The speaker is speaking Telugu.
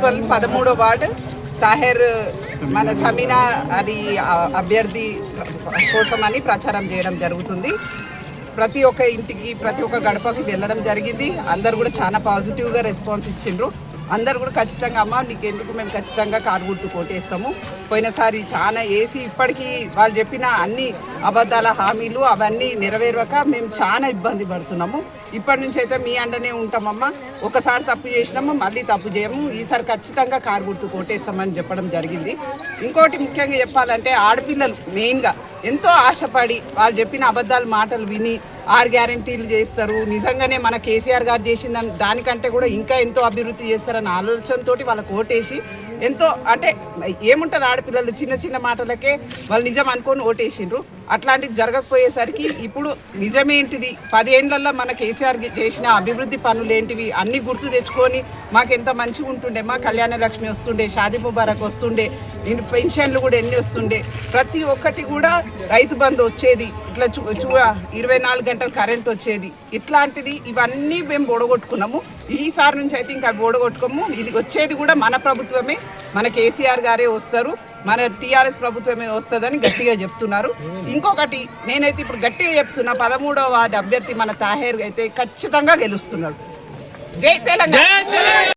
మున్సిపల్ 13వ వార్డు తాహెర్ మన సమీనా అని అభ్యర్థి కోసమని ప్రచారం చేయడం జరుగుతుంది. ప్రతి ఒక్క ఇంటికి ప్రతి ఒక్క గడపకి వెళ్ళడం జరిగింది. అందరు కూడా చాలా పాజిటివ్గా రెస్పాన్స్ ఇచ్చిండ్రు. అందరు కూడా ఖచ్చితంగా అమ్మ నీకెందుకు మేము ఖచ్చితంగా కారు గుర్తు కోటేస్తాము. పోయినసారి చాలా వేసి ఇప్పటికీ వాళ్ళు చెప్పిన అన్ని అబద్ధాల హామీలు అవన్నీ నెరవేరక మేము చాలా ఇబ్బంది పడుతున్నాము. ఇప్పటి నుంచి అయితే మీ అండనే ఉంటామమ్మా. ఒకసారి తప్పు చేసినాము మళ్ళీ తప్పు చేయము. ఈసారి ఖచ్చితంగా కారు గుర్తు కోటేస్తామని చెప్పడం జరిగింది. ఇంకోటి ముఖ్యంగా చెప్పాలంటే ఆడపిల్లలు మెయిన్గా ఎంతో ఆశపడి వాళ్ళు చెప్పిన అబద్ధాల మాటలు విని 6 గ్యారెంటీలు చేస్తారు, నిజంగానే మన కేసీఆర్ గారు చేసిన దానికంటే కూడా ఇంకా ఎంతో అభివృద్ధి చేస్తారన్న ఆలోచనతో వాళ్ళకు ఓటేసి ఎంతో అంటే ఏముంటుంది ఆడపిల్లలు చిన్న చిన్న మాటలకే వాళ్ళు నిజం అనుకొని ఓటేసిండ్రు. అట్లాంటిది జరగకపోయేసరికి ఇప్పుడు నిజమేంటిది 10 ఏళ్లలో మన కేసీఆర్ చేసిన అభివృద్ధి పనులు ఏంటివి అన్నీ గుర్తు తెచ్చుకొని మాకు ఎంత మంచిగా ఉంటుండే, మా కళ్యాణ లక్ష్మి వస్తుండే, షాదీ ముబారక్ వస్తుండే, పెన్షన్లు కూడా ఎన్ని వస్తుండే, ప్రతి ఒక్కటి కూడా రైతు బంధు వచ్చేది, ఇట్లా 24 గంటలు కరెంట్ వచ్చేది. ఇట్లాంటిది ఇవన్నీ మేము ఓడగొట్టుకున్నాము. ఈసారి నుంచి అయితే ఇంకా ఓడగొట్టుకోము. ఇది వచ్చేది కూడా మన ప్రభుత్వమే, మన కేసీఆర్ గారే వస్తారు, మన టీఆర్ఎస్ ప్రభుత్వమే వస్తుందని గట్టిగా చెప్తున్నారు. ఇంకొకటి నేనైతే ఇప్పుడు గట్టిగా చెప్తున్నా, 13వ వార్డు అభ్యర్థి మన తాహెర్ అయితే ఖచ్చితంగా గెలుస్తున్నాడు. జై తెలంగాణ.